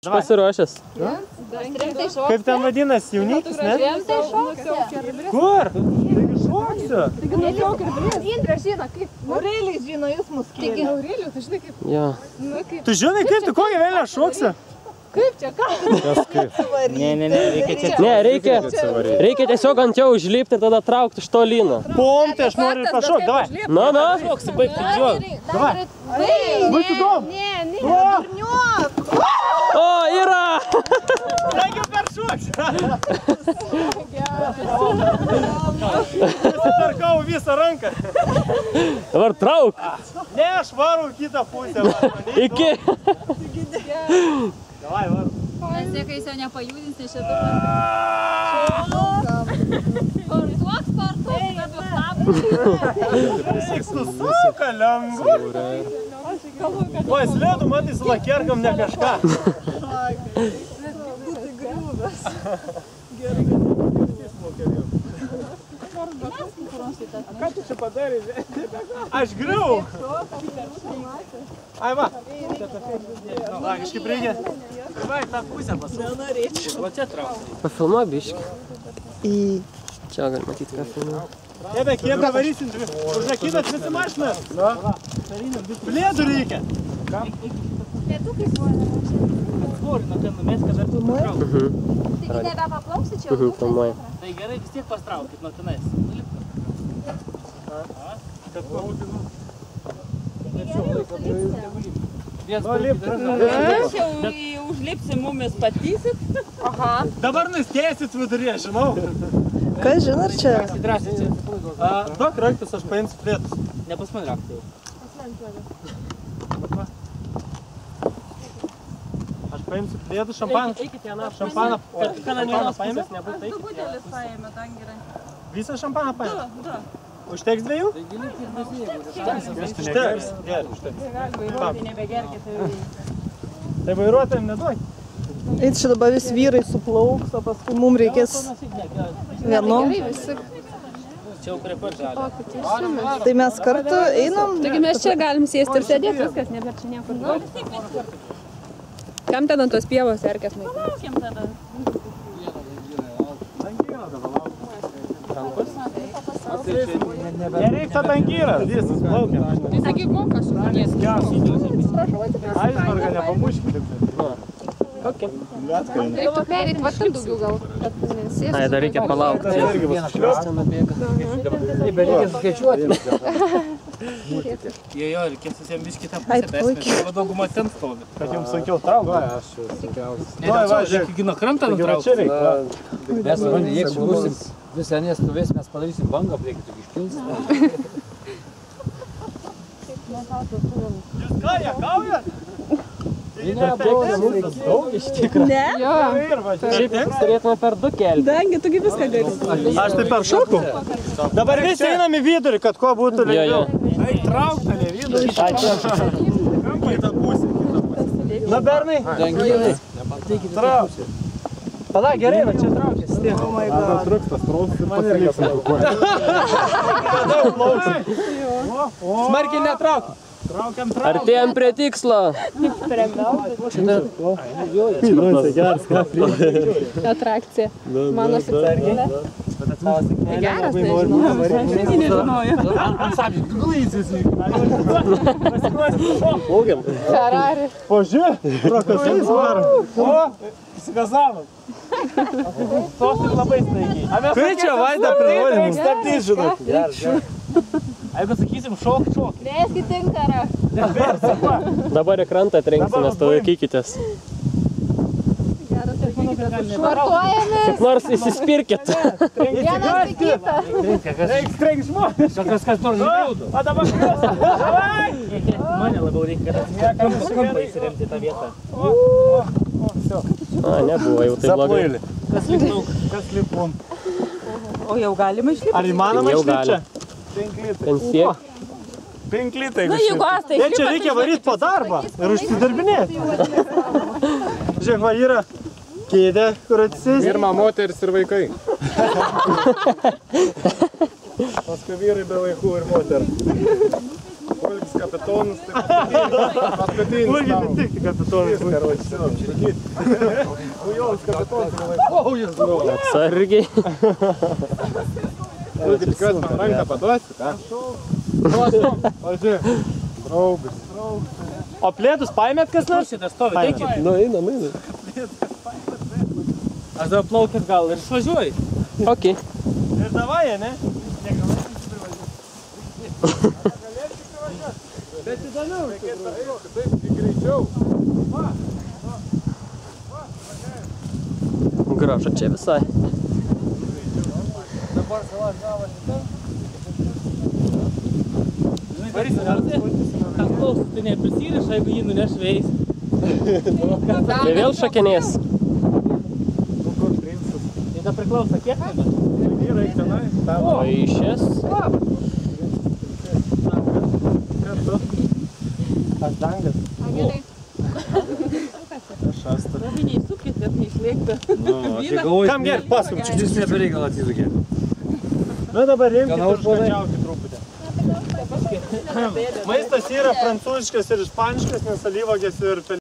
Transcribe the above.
Pasiruošęs. Kaip ten vadinasi, jaunikis, ne? Kur? Taigi šoksiu. Indrė žino, kaip... Aurelijus žino, jūs mus kėlė. Aurelijus, tu žinai kaip... Jo. Tu žinai kaip, tu kokią vėlę šoksiu? Kaip čia, ką? Kas kaip? Ne, reikia čia. Ne, reikia tiesiog ant jo užlipti ir tada traukti iš to lyno. Pom, tai aš noriu ir pašok, davai. Na. Šoksi, baigti džiuog. Davai. Bus įdomu. Durniuok. O, yra! Reikia per šoksiu. Nusipirkau visą ranką. Dabar trauk. Ne, aš varau kitą pusę. Iki. Davai, varu. Nes jeigu jis jau nepajudins, tai šitą... Sportuok, kad Susuka lengvu. Oi, slėdu, matai, su lakerkam ne kažką. Būtai griūvęs. Ką tu čia padarė? Aš griuvau. Ai, va. Va, kažkaip reikia. Vai, tą pusę pasuk. Nenorėčiau. Va čia trauks. Pafilmuok biškį. Čia gali matyti, ką filmuoja. Ebe, kiek varysim? Užrakytas visi mašinas? Plėdų reikia. Plėdukai Atvorino ten numės, kad aš tu patrauk. Taigi nebepaplauksi čia? Filmuoja. Tai gerai, vis tiek pastraukit nuo tenais. Užlipsi mumis patysit. Aha. Dabar nustėsit vidurė, žinau. Kas žino, ar čia? Drąsiai čia. Duok raktus, aš paimsiu plėtus. Ne pas man raktai. Aš paimsiu plėtus, šampaną. Šampaną. Kananėnas paimės? Du butelis paėmė, dangirai. Visą šampaną paimė? Du. Užteks dviejų? Užteks. Gerai, užteks. Vairuoti nebegerkit. Tai vairuotojam neduok. Eit čia dabar vis vyrai suplauks, o paskui mums reikės vienom. Čia jau prie pat žalio. Tai mes kartu einam. Taigi mes čia galim sėsti ir sėdėti, viskas, nebėr čia niekur. Kam ten ant tos pievos erkės maitinti? Laukiam tada. Nereik tą tankyrą. Visas, laukiam. Taigi moka sumanės. Aisbergą nepamuškite. Okay. Reiktų pereit, va ten daugiau gal. Ai, dar reikia palaukti. Reikia skaičiuoti. Jo, reikės visiems vis kitą pusę besmės. Dauguma ten stovi. Kad jums sunkiau traukti. Aš sunkiausiai. Ne, dėl to, žiūrėk, iki nuo krantą nutraukti. Mes, jeigu būsim visą nestovės, mes padarysim bangą, priekį tik iškils. Jūs ką, jie kaujat? Ne, daug iš tikrųjų. Ne? Jo. Šiaip turėtume per du kelti. Dangi, tu viską gali. Aš tai per šoku. Dabar visi einam į vidurį, kad kuo būtų lengviau. Eik, trauk tą ne vidurį. Kitą pusę. Na, bernai? Trauk. Pala, gerai, va čia traukės. Trukstas, trauks ir pasiliksim. Smarkiai netrauk. Traukiam. Artėjom prie tikslo. Atrakcija. Mano Sargiai. geras, nežinau. Ferrari. Požiūrė, prokasais varom. O, įsigazavom. Tos ir labai staigiai. Kai čia Vaida prirodim? Stabdys, žinok. Jeigu sakysim šok. Leiskit tinkarą. Dabar į krantą trenksimės, tada laikykitės. Švartuojamės. Kaip nors įsispirkit. Vienas į kitą. Trenk žmonės. Kas nors žinaudu. O dabar krios. Davai! Mane labiau reikia, kad kampą įsiremti tą vietą. A, nebuvo jau taip blogai. Kas lipum? O jau galima išlipti? Ar įmanoma Jau išlipti čia? gali. 5 litai. Ten siek. 5 litai. Na, jeigu astai Tai čia reikia varyti po darbą ir užsidarbinėti. Žiūrėk, va yra kėdė, kur atsisės. Pirma moteris ir vaikai. Paskui vyrai be vaikų ir moterų. Pats kapitonas, tai paskutinis. Urgi tik kapitonas. Ujolas kapitonas. Atsargiai. Urgi tikiuosi man ranką paduosi, ką? Pažiūrėk. Draugas. O plėtus paėmėt kas nors? Šitas stovi, taigi. Nu, einam. Aš dabar plaukit gal ir išvažiuoju. Ok. Ir davai, ne? Bet įdomiau. Taip, greičiau. Gražu čia visai. Dabar salas gavo šitą. Tas klausas tai neprisiriša, jeigu jį nuneš veis. Tai vėl šakinės. Tai ta priklauso kiek tada? Vyrai tenai. O išės. Aš dangas. Gerai. Roviniai sukit, kad neišlėktų. Kam gerk paskum? Jūs nebereikalą atsisukė. Nu dabar rimkit ir užkandžiaukit truputį. Maistas yra prancūziškas ir ispaniškas, nes alyvuogės ir